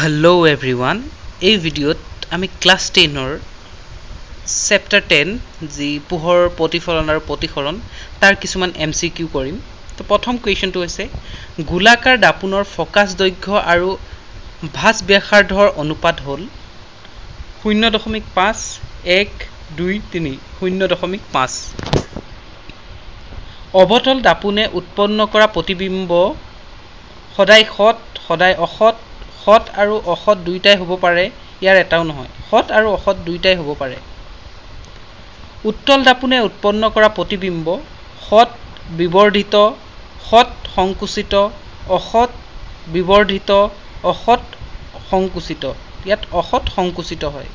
Hello everyone, এই ভিডিঅ'ত আমি ক্লাছ 10ৰ চেপ্টাৰ 10 যি পোহৰ প্ৰতিফলন আৰু প্ৰতিসৰণ তাৰ কিছুমান MCQ কৰিম। তো প্ৰথম কুৱেশ্যনটো হৈছে গোলাকাৰ দাপোনৰ ফকাছ দৈৰ্ঘ্য আৰু ভাঁজ ব্যাসাৰ্ধৰ অনুপাত হ'ল 0.5 1 2 3 0.5। অবতল দাপোনে উৎপন্ন কৰা প্ৰতিবিম্ব সদায় সৎ সদায় অসৎ সৎ আৰু অসৎ দুইটাই হ'ব পাৰে, ইয়াৰ এটাও নহয়। সৎ আৰু অসৎ দুইটাই হ'ব পাৰে। উত্তল দাপোনে উৎপন্ন কৰা প্ৰতিবিম্ব সৎ বিবৰ্ধিত সৎ সংকুচিত অসৎ বিবৰ্ধিত অসৎ সংকুচিত, ইয়াত অসৎ সংকুচিত হয়।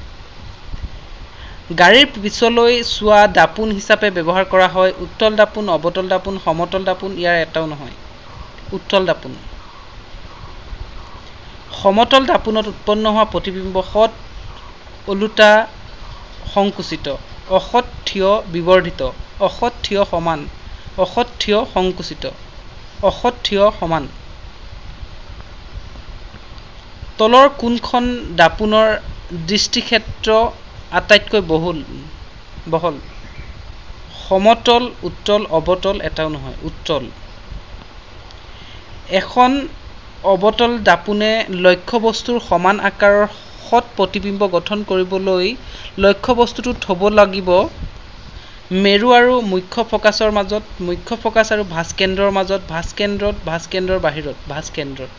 গাড়ীৰ পিছলৈ চোৱা দাপোন হিচাপে ব্যৱহাৰ কৰা হয়। উত্তল দাপোন অবতল দাপোন সমতল দাপোন, ইয়াৰ এটাও নহয়। উত্তল দাপোন। সমতল দাপোনত উৎপন্ন হোৱা প্ৰতিবিম্ব সৎ ওলোটা সংকুচিত অসৎ থিয় বিবৰ্ধিত অসৎ থিয় সমান অসৎ থিয় সংকুচিত অসৎ থিয় সমান। তলৰ কোনখন দাপোনৰ দৃষ্টিক্ষেত্ৰ আটাইতকৈ বহল? সমতল উত্তল অবতল, এটাও নহয়। উত্তল। এখন অবতল দাপোনে লক্ষ্যবস্তুৰ সমান আকাৰৰ সৎ প্ৰতিবিম্ব গঠন কৰিবলৈ লক্ষ্যবস্তুটোত হ'ব লাগিব মেৰু আৰু মুখ্য ফকাছৰ মাজত, মুখ্য ফকাছ আৰু ভাঁজ কেন্দ্ৰৰ মাজত, ভাঁজ কেন্দ্ৰত, ভাঁজ কেন্দ্ৰৰ বাহিৰত, ভাঁজ কেন্দ্ৰত।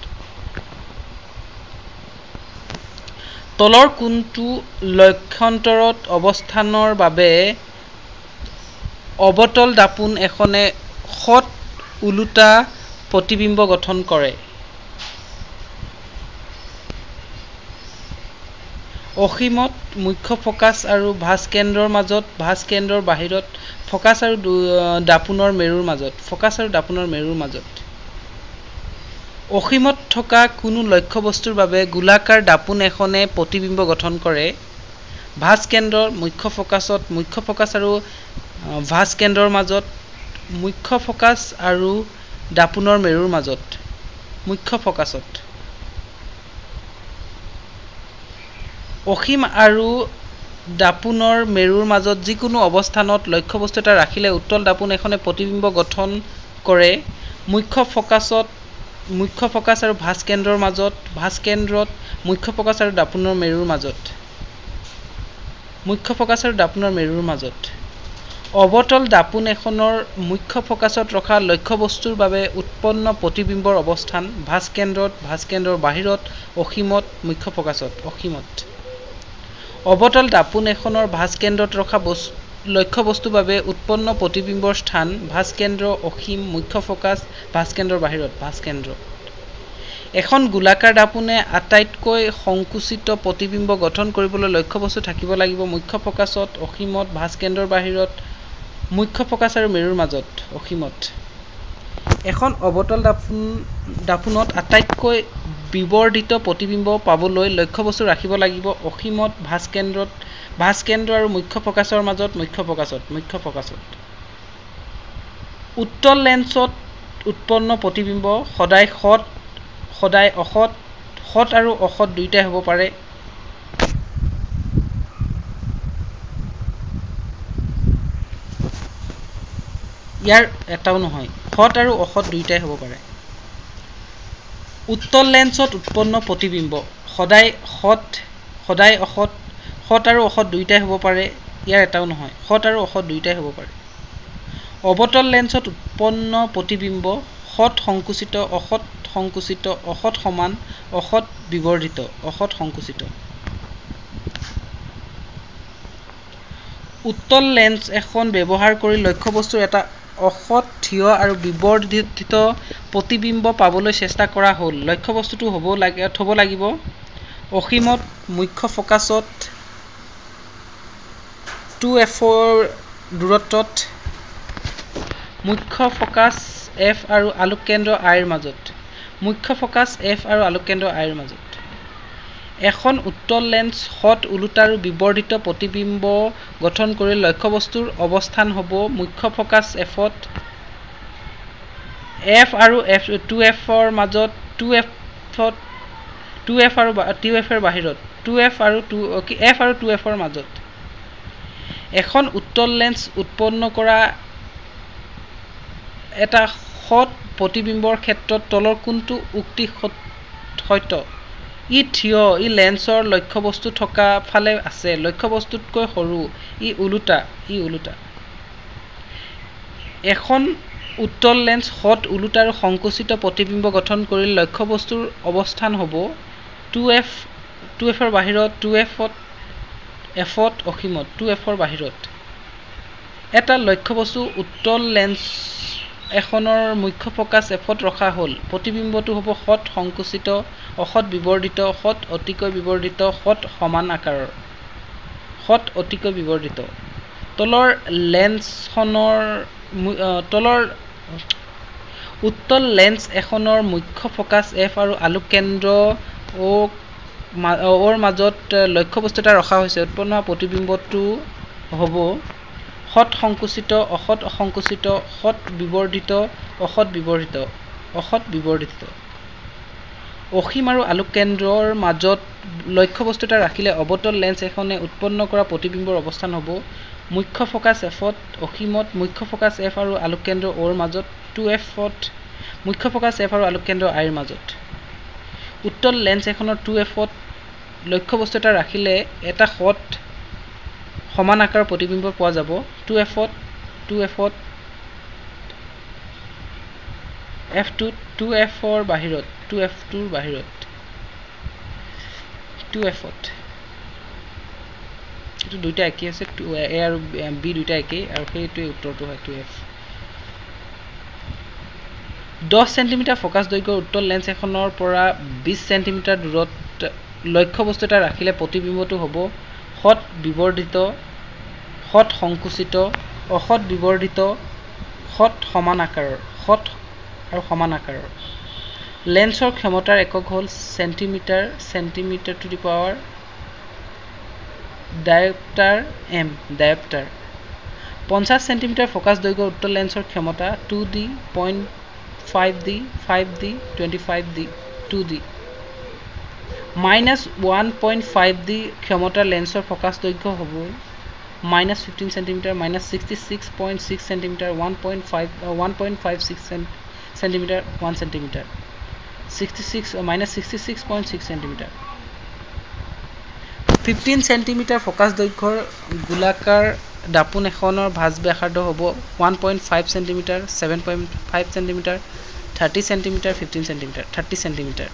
তলৰ কোনটো লক্ষান্তৰত অৱস্থানৰ বাবে অবতল দাপোন এখনে সৎ ওলোটা প্ৰতিবিম্ব গঠন কৰে? অসীমত মুখ্য ফকাছ আৰু ভাঁজ কেন্দ্ৰৰ মাজত, ভাঁজ কেন্দ্ৰৰ বাহিৰত, ফকাছ আৰু দাপোনৰ মেৰুৰ মাজত, ফকাছ আৰু দাপোনৰ মেৰুৰ মাজত। অসীমত থকা কোনো লক্ষ্যবস্তুৰ বাবে গোলাকাৰ দাপোন এখনে প্ৰতিবিম্ব গঠন কৰে? ভাঁজ কেন্দ্ৰৰ মুখ্য ফকাছত, মুখ্য ফকাছ আৰু ভাঁজ কেন্দ্ৰৰ মাজত, মুখ্য ফকাছ আৰু দাপোনৰ মেৰুৰ মাজত, মুখ্য ফকাছত। অসীম আৰু দাপোনৰ মেৰুৰ মাজত যিকোনো অৱস্থানত লক্ষ্যবস্তু এটা ৰাখিলে উত্তল দাপোন এখনে প্ৰতিবিম্ব গঠন কৰে? মুখ্য ফকাছত, মুখ্য ফকাছ আৰু ভাঁজ কেন্দ্ৰৰ মাজত, ভাঁজ কেন্দ্ৰত, মুখ্য ফকাছ আৰু দাপোনৰ মেৰুৰ মাজত, মুখ্য ফকাছ আৰু দাপোনৰ মেৰুৰ মাজত। অবতল দাপোন এখনৰ মুখ্য ফকাছত ৰখা লক্ষ্যবস্তুৰ বাবে উৎপন্ন প্ৰতিবিম্বৰ অৱস্থান ভাঁজ কেন্দ্ৰত, ভাঁজ কেন্দ্ৰৰ বাহিৰত, অসীমত, মুখ্য ফকাছত, অসীমত। অবতল দাপোন এখনৰ ভাঁজ কেন্দ্ৰত ৰখা লক্ষ্যবস্তুৰ বাবে উৎপন্ন প্ৰতিবিম্বৰ স্থান ভাঁজ কেন্দ্ৰ, অসীম, মুখ্য ফকাছ, ভাঁজ কেন্দ্ৰৰ বাহিৰত, ভাঁজ কেন্দ্ৰ। এখন গোলাকাৰ দাপোনে আটাইতকৈ সংকুচিত প্ৰতিবিম্ব গঠন কৰিবলৈ লক্ষ্যবস্তু থাকিব লাগিব মুখ্য ফকাছত, অসীমত, ভাঁজ কেন্দ্ৰৰ বাহিৰত, মুখ্য ফকাছ আৰু মেৰুৰ মাজত, অসীমত। এখন অবতল দাপোনত আটাইতকৈ বিবৰ্ধিত প্ৰতিবিম্ব পাবলৈ লক্ষ্যবস্তু ৰাখিব লাগিব অসীমত, ভাঁজ কেন্দ্ৰত, ভাঁজ কেন্দ্ৰ আৰু মুখ্য ফকাছৰ মাজত, মুখ্য ফকাছত, মুখ্য ফকাছত। উত্তল লেন্সত উৎপন্ন প্ৰতিবিম্ব সদায় সৎ সদায় অসৎ, সৎ আৰু অসৎ দুইটাই হ'ব পাৰে। ইয়াৰ এটাও নহয়। সৎ আৰু অসৎ দুইটাই হ'ব পাৰে। উত্তল লেন্সত উৎপন্ন প্ৰতিবিম্ব সদায় সৎ সদায় অসৎ, সৎ আৰু অসৎ দুইটাই হ'ব পাৰে। ইয়াৰ এটাও নহয়। সৎ আৰু অসৎ দুইটাই হ'ব পাৰে। অবতল লেন্সত উৎপন্ন প্ৰতিবিম্ব সৎ সংকুচিত, অসৎ সংকুচিত, অসৎ সমান, অসৎ বিবৰ্ধিত, অসৎ সংকুচিত। উত্তল লেন্স এখন ব্যৱহাৰ কৰি লক্ষ্যবস্তুৰ এটা অসৎ থিয় আৰু বিবৰ্ধিত প্ৰতিবিম্ব পাবলৈ চেষ্টা কৰা হ'ল। লক্ষ্যবস্তুটো থ'ব লাগিব অসীমত, মুখ্য ফকাছত 2f দূৰত্বত, মুখ্য ফকাছ f আৰু আলোক কেন্দ্ৰ I ৰ মাজত, মুখ্য ফকাছ f আৰু আলোক কেন্দ্ৰ I ৰ মাজত। এখন উত্তল লেন্স সৎ ওলোটা আৰু বিবৰ্ধিত প্ৰতিবিম্ব গঠন কৰি লক্ষ্যবস্তুৰ অৱস্থান হ'ব মুখ্য ফকাছ fত, f আৰু 2f ৰ মাজত, 2fত 2f আৰু 2f এৰ বাহিৰত 2f আৰু 2f আৰু 2f ৰ মাজত এখন উত্তল লেন্স উৎপন্ন কৰা এটা সৎ প্ৰতিবিম্বৰ ক্ষেত্ৰত তলৰ কোনটো উক্তি সত্য ই থিয় ই লেন্সৰ লক্ষ্যবস্তু থকা ফালে আছে লক্ষ্যবস্তুতকৈ সৰু ই ওলোটা এখন উত্তল লেন্স সৎ ওলোটা আৰু সংকুচিত প্ৰতিবিম্ব গঠন কৰি লক্ষ্যবস্তুৰ অৱস্থান হ'ব 2f ৰ বাহিৰত 2f ত অসীমত 2f ৰ বাহিৰত এটা লক্ষ্যবস্তু উত্তল লেন্স এখনৰ মুখ্য ফোকাস f-ত ৰখা হ'ল প্ৰতিবিম্বটো হ'ব সৎ সংকুচিত অসৎ বিবৰ্ধিত সৎ অতিকৈ বিবৰ্ধিত সৎ সমান আকাৰৰ সৎ অতিকৈ বিবৰ্ধিত তলৰ উত্তল লেন্স এখনৰ মুখ্য ফোকাস f আৰু আলোক কেন্দ্ৰ ওৰ মাজত লক্ষ্যবস্তু এটা ৰখা হৈছে উৎপন্ন হোৱা প্ৰতিবিম্বটো হ'ব সৎ সংকুচিত অসৎ অসংকুচিত সৎ বিবৰ্ধিত অসৎ বিবৰ্ধিত অসীম আৰু আলোক কেন্দ্ৰৰ মাজত লক্ষ্যবস্তু এটা ৰাখিলে অৱতল লেন্স এখনে উৎপন্ন কৰা প্ৰতিবিম্বৰ অৱস্থান হ'ব মুখ্য ফোকাস f-ত অসীমত মুখ্য ফোকাস f আৰু আলোক কেন্দ্ৰ ওৰ মাজত 2f-ত মুখ্য ফোকাস f আৰু আলোক কেন্দ্ৰ i ৰ মাজত উত্তল লেন্স এখনৰ 2f-ত লক্ষ্যবস্তু এটা ৰাখিলে এটা সৎ সমান আকাৰৰ প্ৰতিবিম্ব পোৱা যাব 2f-ত f-ৰ বাহিৰত 2f-ৰ বাহিৰত 2f-ত এইটো দুইটা একেই আছে a আৰু b দুইটা একেই আৰু সেইটোৱে উত্তৰটো হয় 2f 10 সেন্টিমিটাৰ ফোকাস দৈৰ্ঘ্যৰ উত্তল লেন্স এখনৰ পৰা 20 সেন্টিমিটাৰ দূৰত লক্ষ্যবস্তু এটা ৰাখিলে প্ৰতিবিম্বটো হ'ব সৎ বিবৰ্ধিত সৎ সংকুচিত অসৎ বিবৰ্ধিত সৎ সমান আকাৰৰ লেন্সৰ ক্ষমতাৰ একক হ'ল centimetre to the power dioptre 50 centimetre focus দৈৰ্ঘ্যৰ উত্তল লেন্সৰ ক্ষমতা 2D 0.5D 5D 25D 2D -1.5D ক্ষমতাৰ লেন্সৰ ফোকাস দৈৰ্ঘ্য হ'ব -15 centimetre -66.6 centimetre 1.56 centimetre 1 centimetre -66.6 centimetre 15 centimetre focus দৈৰ্ঘ্যৰ গোলাকাৰ দাপোন এখনৰ ভাঁজ ব্যাসাৰ্ধ হ'ব 1.5 centimetre 7.5 centimetre 30 centimetre 15 centimetre 30 centimetre